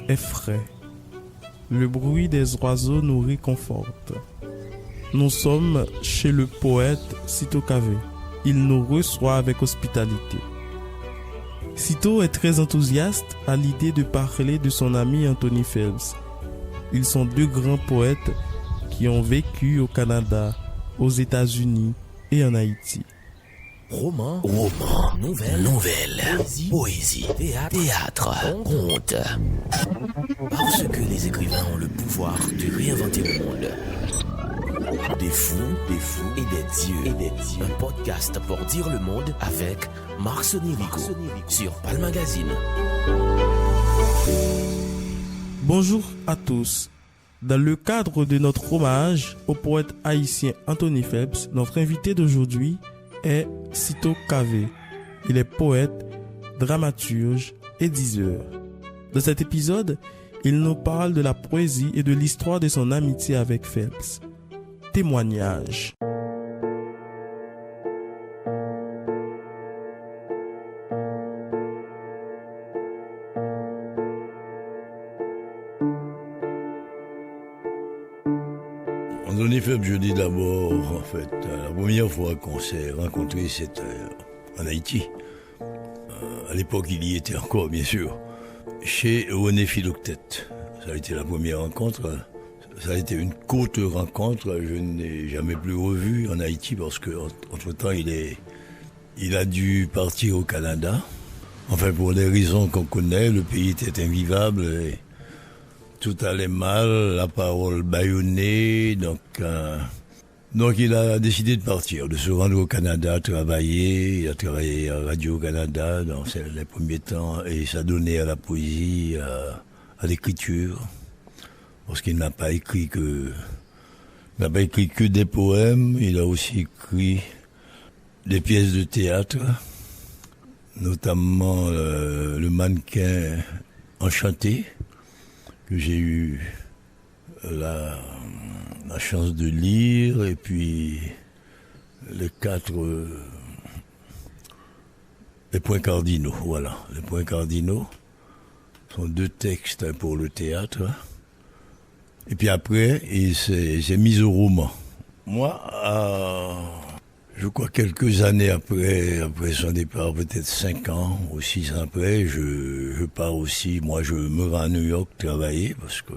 est frais. Le bruit des oiseaux nous réconforte. Nous sommes chez le poète Cito Cavé. Il nous reçoit avec hospitalité. Cito est très enthousiaste à l'idée de parler de son ami Anthony Phelps. Ils sont deux grands poètes qui ont vécu au Canada, aux États-Unis et en Haïti. Roman, nouvelle, poésie, théâtre, conte. Parce que les écrivains ont le pouvoir de réinventer le monde. Des fous et des dieux. Un podcast pour dire le monde avec Marc Sonirico sur Palm Magazine. Bonjour à tous. Dans le cadre de notre hommage au poète haïtien Anthony Phelps, notre invité d'aujourd'hui est Cito Cavé. Il est poète, dramaturge et diseur. Dans cet épisode, il nous parle de la poésie et de l'histoire de son amitié avec Phelps. Témoignage. Anthony Phelps, je dis d'abord, en fait, la première fois qu'on s'est rencontrés, c'était en Haïti. À l'époque, il y était encore, bien sûr, chez René Philoctète. Ça a été la première rencontre. Ça a été une courte rencontre. Je n'ai jamais plus revu en Haïti parce que, entre-temps, il a dû partir au Canada. Enfin, pour des raisons qu'on connaît, le pays était invivable et tout allait mal, la parole bâillonnée, donc il a décidé de partir, de se rendre au Canada, travailler. Il a travaillé à Radio-Canada dans les premiers temps et s'adonner à la poésie, à l'écriture, parce qu'il n'a pas écrit que des poèmes, il a aussi écrit des pièces de théâtre, notamment le mannequin enchanté, que j'ai eu la chance de lire, et puis les points cardinaux, voilà. Les points cardinaux sont deux textes pour le théâtre. Et puis après, il s'est mis au roman. Moi, je crois quelques années après son départ, peut-être 5 ans ou 6 ans après, je pars aussi. Moi, je me rends à New York travailler parce que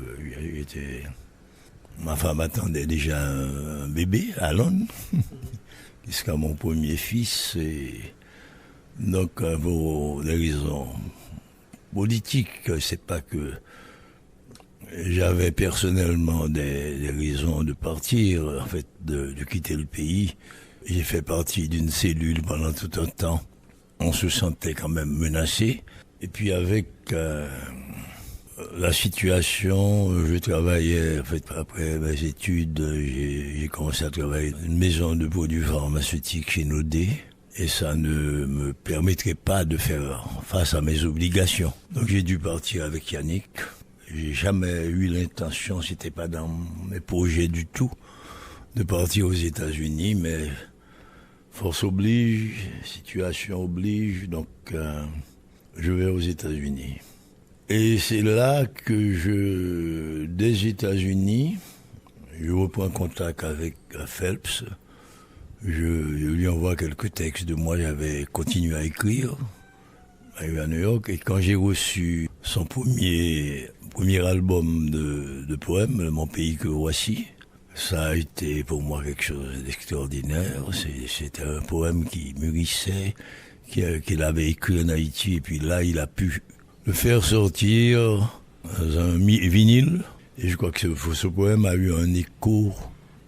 ma femme attendait déjà un bébé, Alan, jusqu'à mon premier fils. Et donc, pour des raisons politiques, c'est pas que j'avais personnellement des raisons de partir, en fait, de quitter le pays. J'ai fait partie d'une cellule pendant tout un temps. On se sentait quand même menacé. Et puis avec la situation, je travaillais, en fait, après mes études, j'ai commencé à travailler dans une maison de produits pharmaceutiques chez Nodé. Et ça ne me permettrait pas de faire face à mes obligations. Donc j'ai dû partir avec Yannick. J'ai jamais eu l'intention, c'était pas dans mes projets du tout, de partir aux États-Unis, mais force oblige, situation oblige, donc je vais aux États-Unis. Et c'est là que des États-Unis, je reprends contact avec Phelps. Je lui envoie quelques textes de moi, j'avais continué à écrire, arrivé à New York, et quand j'ai reçu son premier album de poèmes, Mon pays que voici, ça a été pour moi quelque chose d'extraordinaire. C'était un poème qui mûrissait, qu'il avait écrit en Haïti, et puis là, il a pu le faire sortir dans un vinyle. Et je crois que ce poème a eu un écho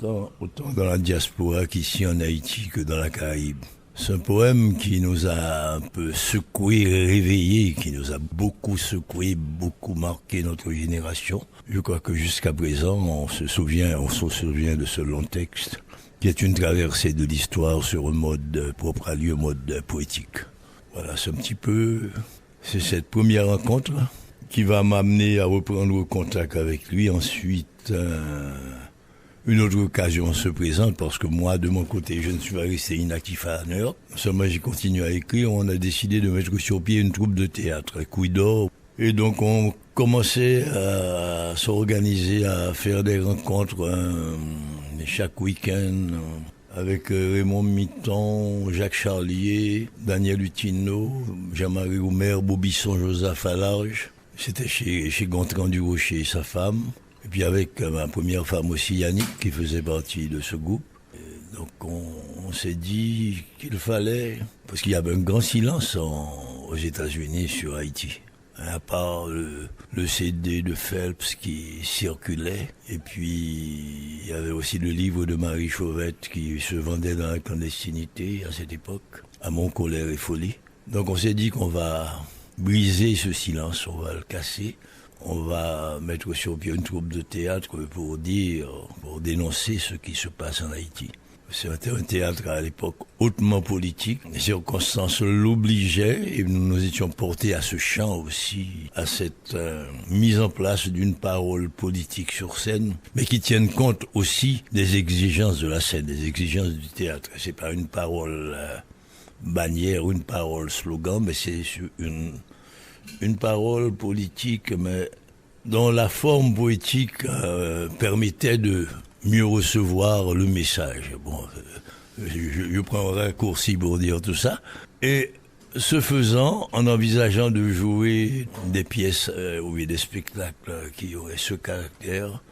autant dans la diaspora qu'ici en Haïti que dans la Caraïbe. C'est un poème qui nous a un peu secoué, réveillé, qui nous a beaucoup secoué, beaucoup marqué notre génération. Je crois que jusqu'à présent, on se souvient de ce long texte, qui est une traversée de l'histoire sur un mode propre à lui, un mode poétique. Voilà, c'est cette première rencontre qui va m'amener à reprendre contact avec lui. Ensuite, une autre occasion se présente parce que moi, de mon côté, je ne suis pas resté inactif à New York. Seulement, j'ai continué à écrire. On a décidé de mettre sur pied une troupe de théâtre, Couille d'Or. Et donc on commençait à s'organiser, à faire des rencontres chaque week-end avec Raymond Mitton, Jacques Charlier, Daniel Hutineau, Jean-Marie Oumer, Bobisson, Joseph Alarge. C'était chez Gontran du Rocher et sa femme. Et puis avec ma première femme aussi, Yannick, qui faisait partie de ce groupe. Et donc on s'est dit qu'il fallait, parce qu'il y avait un grand silence aux États-Unis sur Haïti. À part le CD de Phelps qui circulait, et puis il y avait aussi le livre de Marie Chauvette qui se vendait dans la clandestinité à cette époque, à Mon Colère et Folie. Donc on s'est dit qu'on va briser ce silence, on va le casser, on va mettre sur pied une troupe de théâtre pour dénoncer ce qui se passe en Haïti. C'était un théâtre à l'époque hautement politique. Les circonstances l'obligeaient et nous étions portés à ce chant aussi, à cette mise en place d'une parole politique sur scène, mais qui tienne compte aussi des exigences de la scène, des exigences du théâtre. C'est pas une parole bannière ou une parole slogan, mais c'est une parole politique, mais dont la forme poétique permettait de mieux recevoir le message. Bon, je prends un raccourci pour dire tout ça. Et ce faisant, en envisageant de jouer des pièces ou des spectacles qui auraient ce caractère,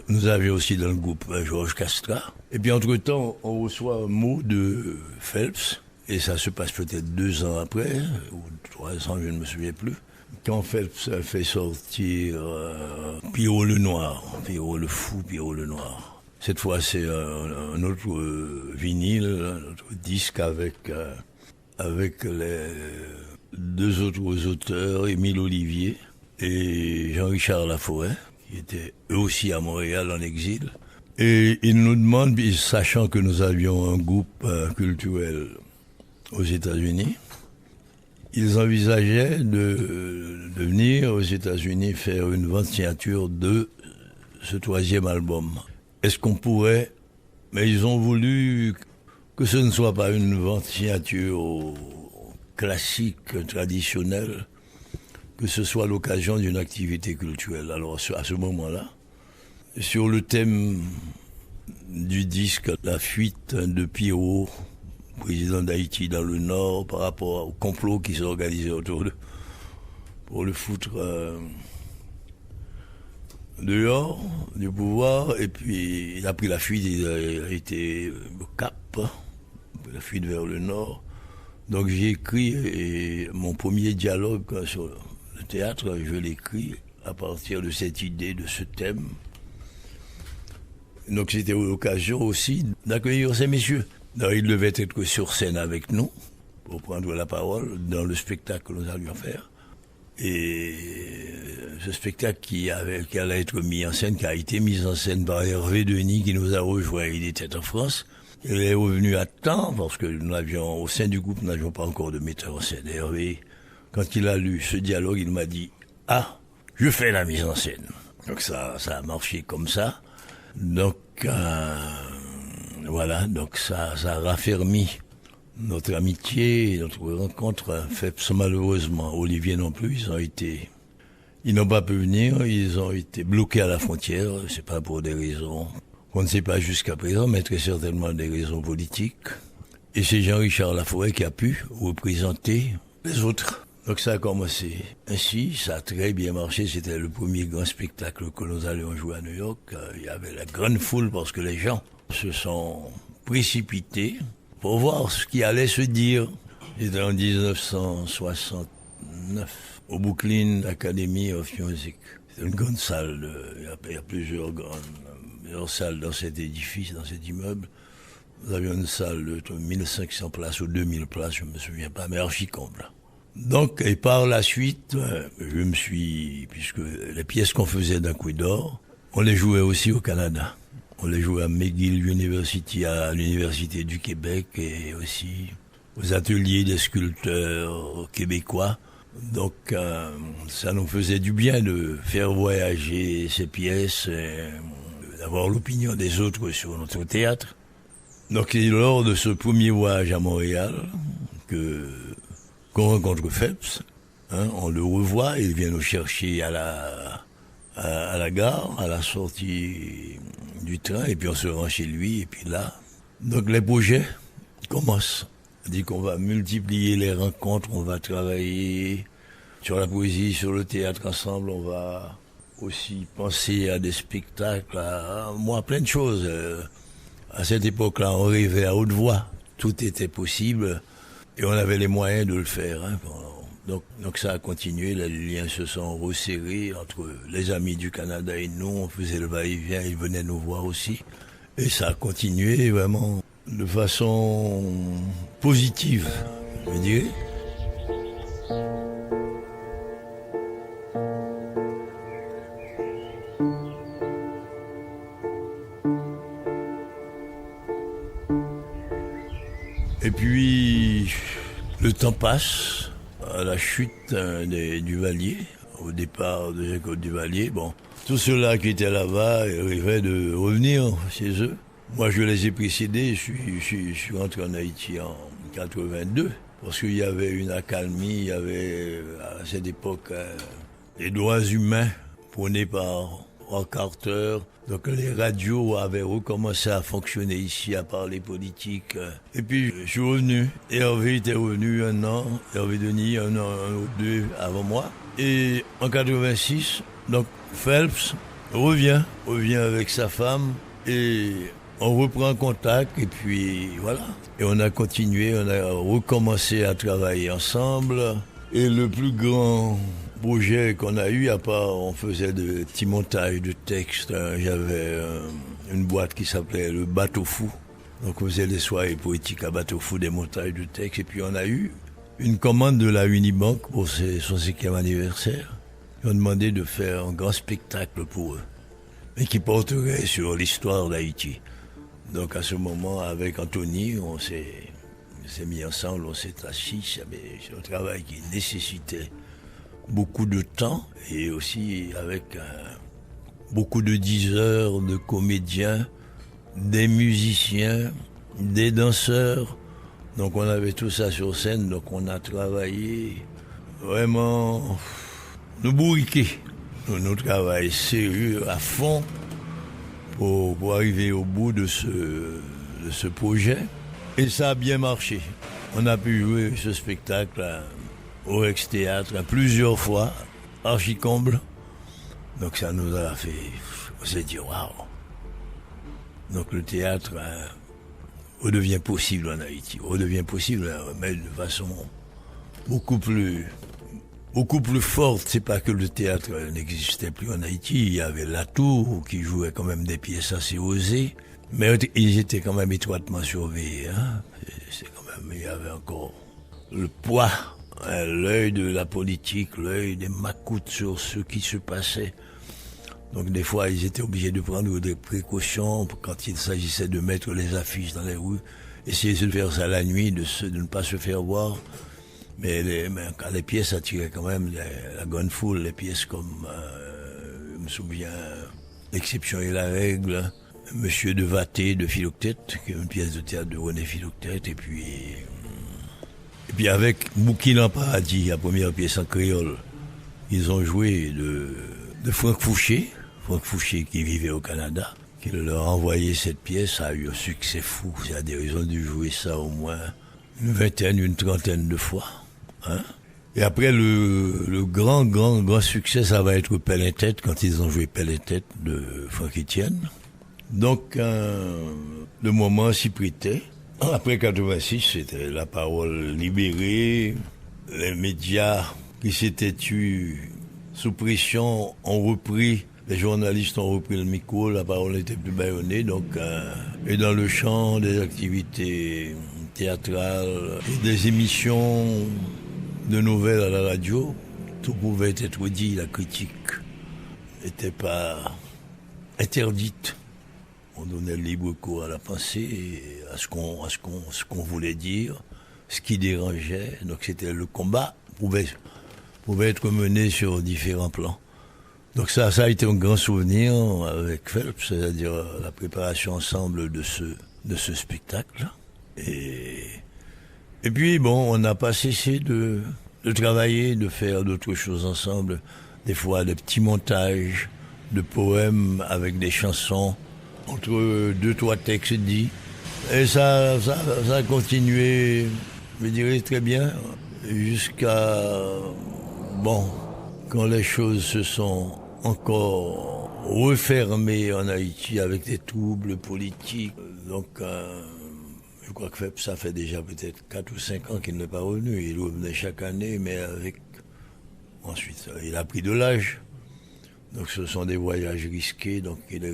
nous avions aussi dans le groupe Georges Castra. Et puis entre-temps, on reçoit un mot de Phelps, et ça se passe peut-être 2 ans après, ou 3 ans, je ne me souviens plus. Quand Phelps a fait sortir Pierrot le Noir, Pierrot le Fou, Pierrot le Noir. Cette fois, c'est un autre vinyle, un autre disque avec les 2 autres auteurs, Émile Olivier et Jean-Richard Laforêt, qui étaient eux aussi à Montréal en exil. Et ils nous demandent, sachant que nous avions un groupe culturel aux États-Unis, ils envisageaient de venir aux États-Unis faire une vente signature de ce 3e album. Est-ce qu'on pourrait... Mais ils ont voulu que ce ne soit pas une vente signature classique, traditionnelle, que ce soit l'occasion d'une activité culturelle. Alors à ce moment-là, sur le thème du disque, la fuite de Pierrot, président d'Haïti dans le Nord, par rapport au complot qui s'est organisé autour pour le foutre dehors du pouvoir, et puis il a pris la fuite, il a été au Cap, la fuite vers le Nord. Donc j'ai écrit mon premier dialogue sur le théâtre, je l'écris à partir de cette idée, de ce thème. Donc c'était l'occasion aussi d'accueillir ces messieurs. Alors, ils devaient être sur scène avec nous pour prendre la parole dans le spectacle que nous allions faire. Et ce spectacle qui allait être mis en scène, qui a été mis en scène par Hervé Denis, qui nous a rejoint, il était en France. Il est revenu à temps, parce que au sein du groupe, nous n'avions pas encore de metteur en scène. Hervé, quand il a lu ce dialogue, il m'a dit « Ah, je fais la mise en scène ». Donc ça a marché comme ça. Donc voilà, donc ça a raffermi notre amitié, notre rencontre. Phelps, malheureusement, Olivier non plus, ils n'ont pas pu venir, ils ont été bloqués à la frontière, c'est pas pour des raisons qu'on ne sait pas jusqu'à présent, mais très certainement des raisons politiques. Et c'est Jean-Richard Laforêt qui a pu représenter les autres. Donc ça a commencé ainsi, ça a très bien marché, c'était le premier grand spectacle que nous allions jouer à New York. Il y avait la grande foule parce que les gens se sont précipités pour voir ce qui allait se dire. C'était en 1969, au Brooklyn Academy of Music. C'était une grande salle, il y a plusieurs salles dans cet édifice, dans cet immeuble. Nous avions une salle de 1500 places ou 2000 places, je ne me souviens pas, mais archi-comble. Donc, et par la suite, puisque les pièces qu'on faisait d'un coup d'or, on les jouait aussi au Canada. On les jouait à McGill University, à l'Université du Québec, et aussi aux ateliers des sculpteurs québécois. Donc, ça nous faisait du bien de faire voyager ces pièces, et d'avoir l'opinion des autres sur notre théâtre. Donc, c'est lors de ce premier voyage à Montréal qu'on rencontre Phelps, On le revoit, il vient nous chercher à la gare, à la sortie du train, et puis on se rend chez lui, et puis là. Donc les projets commencent. On dit qu'on va multiplier les rencontres, on va travailler sur la poésie, sur le théâtre ensemble, on va aussi penser à des spectacles, à plein de choses. À cette époque-là, on rêvait à haute voix, tout était possible, et on avait les moyens de le faire. Donc ça a continué, les liens se sont resserrés entre les amis du Canada et nous, on faisait le va-et-vient, ils venaient nous voir aussi. Et ça a continué vraiment de façon positive, je dirais. Et puis, le temps passe. À la chute des Duvalier, au départ de Jacob Duvalier, tous ceux-là qui étaient là-bas rêvaient de revenir chez eux. Moi, je les ai précédés, je suis rentré en Haïti en 82, parce qu'il y avait une accalmie, il y avait à cette époque les droits humains prônés par Rock Carter. Donc les radios avaient recommencé à fonctionner ici, à parler politique. Et puis je suis revenu. Hervé était revenu un an, Hervé Denis un an ou deux avant moi. Et en 86, donc Phelps revient avec sa femme et on reprend contact et puis voilà. Et on a continué, on a recommencé à travailler ensemble. Et le plus grand projet qu'on a eu, à part on faisait de petits montages de textes, j'avais une boîte qui s'appelait le Bateau Fou, donc on faisait des soirées poétiques à Bateau Fou, des montages de textes, et puis on a eu une commande de la Unibank pour son 5e anniversaire. Ils ont demandé de faire un grand spectacle pour eux, mais qui porterait sur l'histoire d'Haïti. Donc à ce moment, avec Anthony, on s'est mis ensemble, on s'est assis, c'est un travail qui nécessitait beaucoup de temps et aussi avec beaucoup de diseurs, de comédiens, des musiciens, des danseurs. Donc on avait tout ça sur scène, donc on a travaillé vraiment nous bourriquer. Nous travaillons sérieux à fond pour arriver au bout de ce projet. Et ça a bien marché. On a pu jouer ce spectacle au Rex Théâtre plusieurs fois, archi-comble. Donc ça nous a fait, on s'est dit waouh. Donc le théâtre redevient possible en Haïti, redevient possible, mais de façon beaucoup plus forte. C'est pas que le théâtre n'existait plus en Haïti, il y avait La Tour qui jouait quand même des pièces assez osées, mais ils étaient quand même étroitement surveillés. C'est quand même, il y avait encore le poids. L'œil de la politique, l'œil des macoutes sur ce qui se passait. Donc des fois, ils étaient obligés de prendre des précautions quand il s'agissait de mettre les affiches dans les rues, essayer de faire ça la nuit, de ne pas se faire voir. Mais quand les pièces attiraient quand même la grande foule, les pièces comme, je me souviens, L'exception et la règle, Monsieur de Vaté de Philoctète, qui est une pièce de théâtre de René Philoctète, et puis avec Bouquin en paradis, la première pièce en créole, ils ont joué de Franck Fouché qui vivait au Canada, qui leur a envoyé cette pièce, ça a eu un succès fou, il y a des raisons de jouer ça au moins une trentaine de fois. Et après le grand succès, ça va être Pelle-en-Tête, quand ils ont joué Pelle-en-Tête de Franck Etienne. Donc le moment s'y prêtait. Après 86, c'était la parole libérée, les médias qui s'étaient tus sous pression ont repris, les journalistes ont repris le micro, la parole n'était plus bâillonnée, donc et dans le champ des activités théâtrales et des émissions de nouvelles à la radio, tout pouvait être dit, la critique n'était pas interdite. On donnait le libre cours à la pensée, à ce qu'on voulait dire, ce qui dérangeait. Donc c'était le combat pouvait être mené sur différents plans. Donc ça a été un grand souvenir avec Phelps, c'est-à-dire la préparation ensemble de ce spectacle. Et puis bon, on n'a pas cessé de de travailler, de faire d'autres choses ensemble. Des fois, des petits montages de poèmes avec des chansons, entre 2-3 textes dits. Et ça a continué, je dirais, très bien, jusqu'à, bon, quand les choses se sont encore refermées en Haïti avec des troubles politiques. Donc, je crois que ça fait déjà peut-être 4 ou 5 ans qu'il n'est pas revenu. Il revenait chaque année, mais avec... Ensuite, il a pris de l'âge. Donc, ce sont des voyages risqués. Donc, il a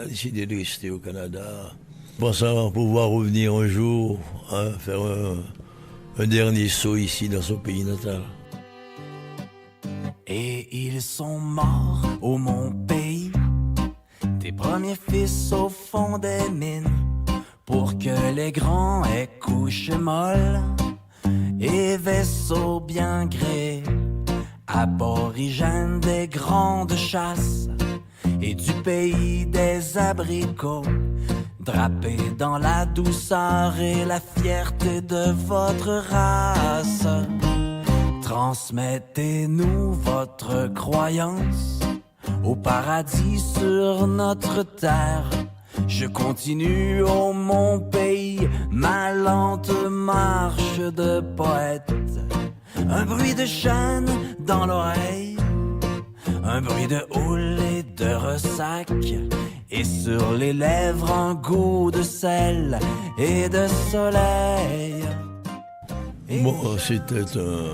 décidé de rester au Canada, pensant pouvoir revenir un jour, faire un dernier saut ici dans son pays natal. Et ils sont morts au mon pays, tes premiers fils au fond des mines, pour que les grands aient couche molle et vaisseaux bien gréés, aborigènes des grandes chasses et du pays des abricots, drapés dans la douceur et la fierté de votre race. Transmettez-nous votre croyance au paradis sur notre terre. Je continue au mon pays ma lente marche de poète. Un bruit de chêne dans l'oreille, un bruit de houle et de ressac, et sur les lèvres un goût de sel et de soleil. Bon, c'était un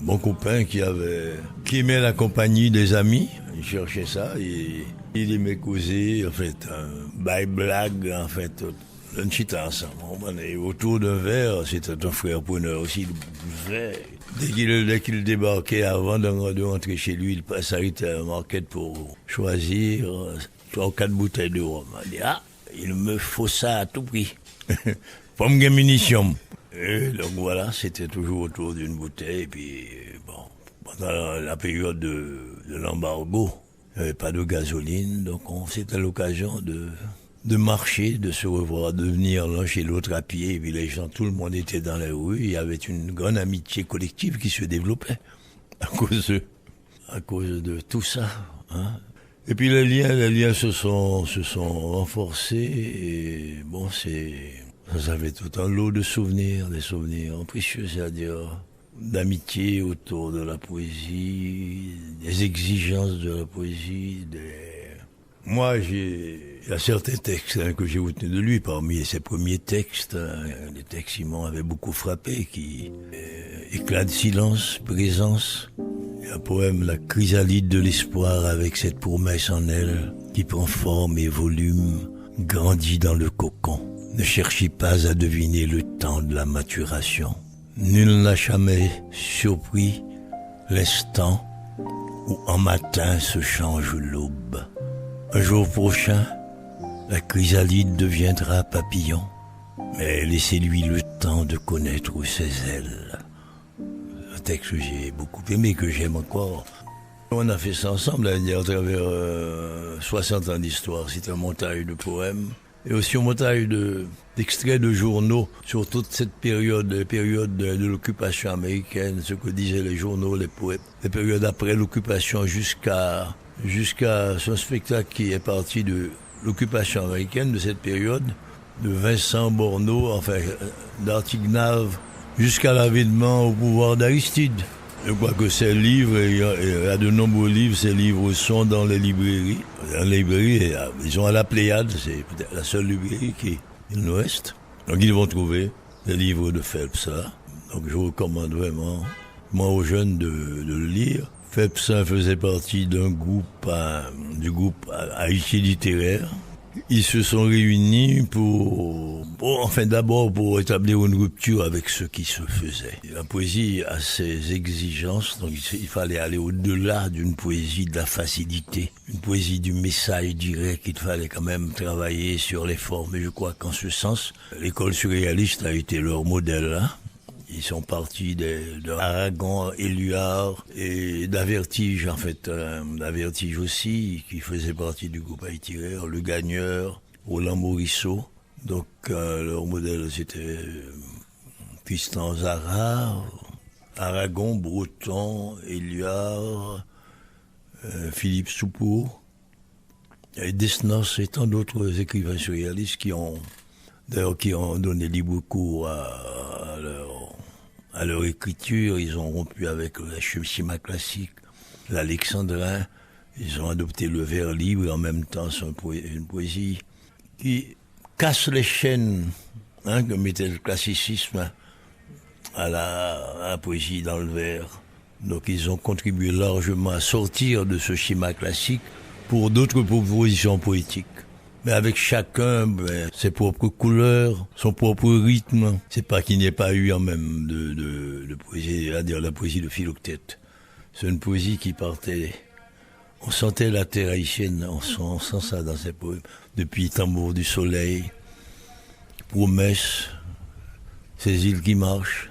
bon copain qui aimait la compagnie des amis. Il cherchait ça et il aimait causer, en fait, blague, en fait, un chita ensemble. Et autour d'un verre, c'était un frère preneur aussi, il buvait. Dès qu'il débarquait, avant de rentrer chez lui, il s'arrêtait à la market pour choisir 3 ou 4 bouteilles de rhum. Il dit, il me faut ça à tout prix. Pas me munitions. Et donc voilà, c'était toujours autour d'une bouteille. Et puis, bon, pendant la période de l'embargo, il n'y avait pas de gasoline. Donc c'était l'occasion de marcher, de se revoir, de venir l'un chez l'autre à pied. Et puis les gens, tout le monde était dans les rues. Il y avait une grande amitié collective qui se développait à cause de tout ça. Hein. Et puis les liens se sont renforcés. Et bon, ça avait tout un lot de souvenirs, des souvenirs précieux, c'est-à-dire d'amitié autour de la poésie, des exigences de la poésie. Moi, il y a certains textes que j'ai retenus de lui, parmi ses premiers textes, des textes qui m'avaient beaucoup frappé, qui éclat de silence, présence. Il y a un poème, La chrysalide de l'espoir, avec cette promesse en elle, qui prend forme et volume, grandit dans le cocon. Ne cherchez pas à deviner le temps de la maturation. Nul n'a jamais surpris l'instant où en matin se change l'aube. Un jour prochain, la chrysalide deviendra papillon, mais laissez-lui le temps de connaître ses ailes. Un texte que j'ai beaucoup aimé, que j'aime encore. On a fait ça ensemble à travers 60 ans d'histoire. C'est un montage de poèmes. Et aussi un montage d'extraits de journaux sur toute cette période de l'occupation américaine, ce que disaient les journaux, les poètes, les périodes après l'occupation jusqu'à ce spectacle qui est parti de l'occupation américaine, de cette période, de Vincent Borneau, enfin d'Artignave, jusqu'à l'avènement au pouvoir d'Aristide. Je crois que ces livres, il y a de nombreux livres, ces livres sont dans les librairies. Dans les librairies, ils sont à la Pléiade, c'est peut-être la seule librairie qu'il nous reste. Donc ils vont trouver des livres de Phelps là. Donc je recommande vraiment, moi aux jeunes, de le lire. Phelps faisait partie du groupe Haïti littéraire. Ils se sont réunis d'abord pour établir une rupture avec ce qui se faisait. La poésie a ses exigences, donc il fallait aller au-delà d'une poésie de la facilité, une poésie du message direct. Il fallait quand même travailler sur les formes. Et je crois qu'en ce sens, l'école surréaliste a été leur modèle, hein. Ils sont partis de Aragon, Éluard et d'Avertige, en fait. D'Avertige aussi, qui faisait partie du groupe haïtien, Le Gagneur, Roland Morisseau. Donc, leur modèle, c'était Tristan Tzara, Aragon, Breton, Éluard, Philippe Soupeau, et Desnos et tant d'autres écrivains surréalistes qui ont donné libre cours à leur écriture. Ils ont rompu avec le schéma classique, l'alexandrin. Ils ont adopté le vers libre et en même temps c'est une poésie qui casse les chaînes que mettait le classicisme à la poésie dans le vers. Donc ils ont contribué largement à sortir de ce schéma classique pour d'autres propositions poétiques. Mais avec chacun ses propres couleurs, son propre rythme. C'est pas qu'il n'y ait pas eu en même de poésie, à dire la poésie de Philoctète. C'est une poésie qui partait. On sentait la terre haïtienne, on sent ça dans ses poèmes. Depuis Tambour du Soleil, Promesse, Ces îles qui marchent.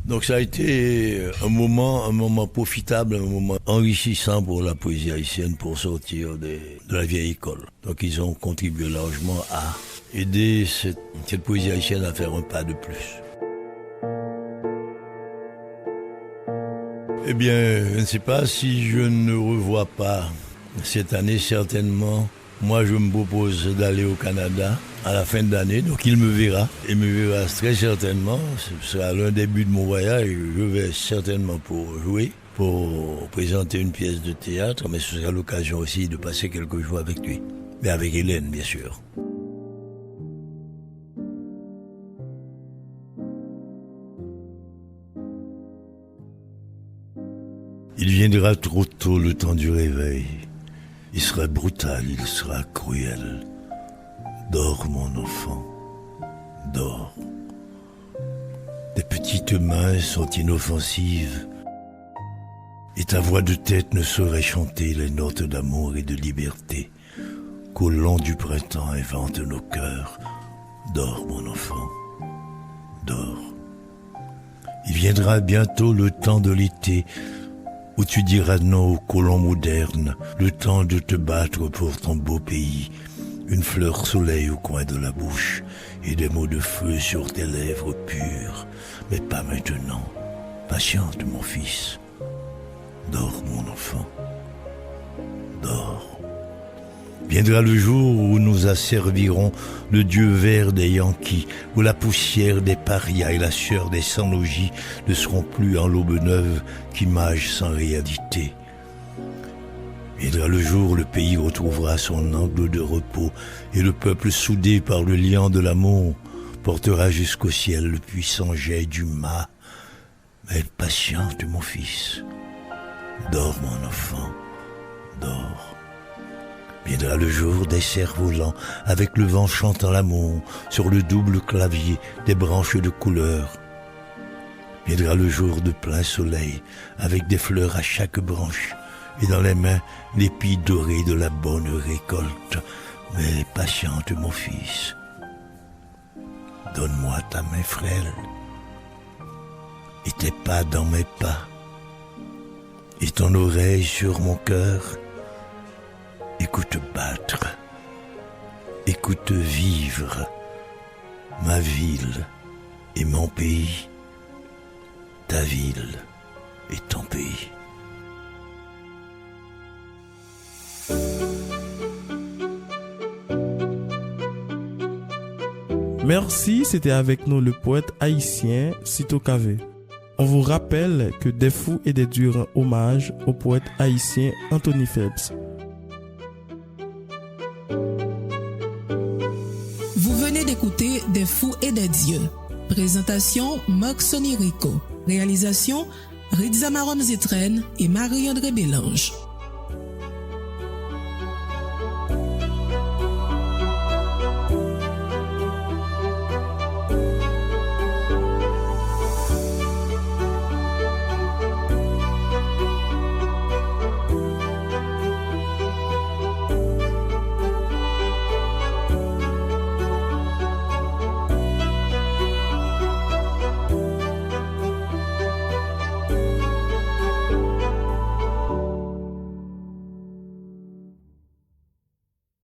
Donc ça a été un moment profitable, un moment enrichissant pour la poésie haïtienne pour sortir de la vieille école. Donc ils ont contribué largement à aider cette poésie haïtienne à faire un pas de plus. Eh bien, je ne sais pas si je ne revois pas cette année, certainement. Moi, je me propose d'aller au Canada à la fin de l'année, donc il me verra. Il me verra très certainement. Ce sera l'un des buts de mon voyage. Je vais certainement pour jouer, pour présenter une pièce de théâtre, mais ce sera l'occasion aussi de passer quelques jours avec lui. Mais avec Hélène, bien sûr. Il viendra trop tôt le temps du réveil. Il sera brutal, il sera cruel. Dors, mon enfant, dors. Tes petites mains sont inoffensives et ta voix de tête ne saurait chanter les notes d'amour et de liberté qu'au long du printemps inventent nos cœurs. Dors, mon enfant, dors. Il viendra bientôt le temps de l'été où tu diras non aux colons modernes, le temps de te battre pour ton beau pays, une fleur soleil au coin de la bouche et des mots de feu sur tes lèvres pures, mais pas maintenant. Patiente, mon fils. Dors, mon enfant. Dors. Viendra le jour où nous asservirons le dieu vert des Yankees, où la poussière des parias et la sueur des sans-logis ne seront plus en l'aube neuve qu'image sans réalité. Viendra le jour où le pays retrouvera son angle de repos et le peuple soudé par le lien de l'amour portera jusqu'au ciel le puissant jet du mât. Mais patiente, mon fils. Dors, mon enfant. Dors. Viendra le jour des cerfs-volants, avec le vent chantant l'amour, sur le double clavier des branches de couleur. Viendra le jour de plein soleil, avec des fleurs à chaque branche, et dans les mains l'épi doré de la bonne récolte. Mais patiente, mon fils, donne-moi ta main frêle, et tes pas dans mes pas, et ton oreille sur mon cœur. Écoute battre, écoute vivre, ma ville et mon pays, ta ville et ton pays. Merci, c'était avec nous le poète haïtien Cito Cavé. On vous rappelle que Des Fous et des Dieux rend hommage au poète haïtien Anthony Phelps. Vous venez d'écouter Des Fous et des Dieux. Présentation Marc Sonny Rico. Réalisation Ritza Marom Zitren et Marie-André Bélange.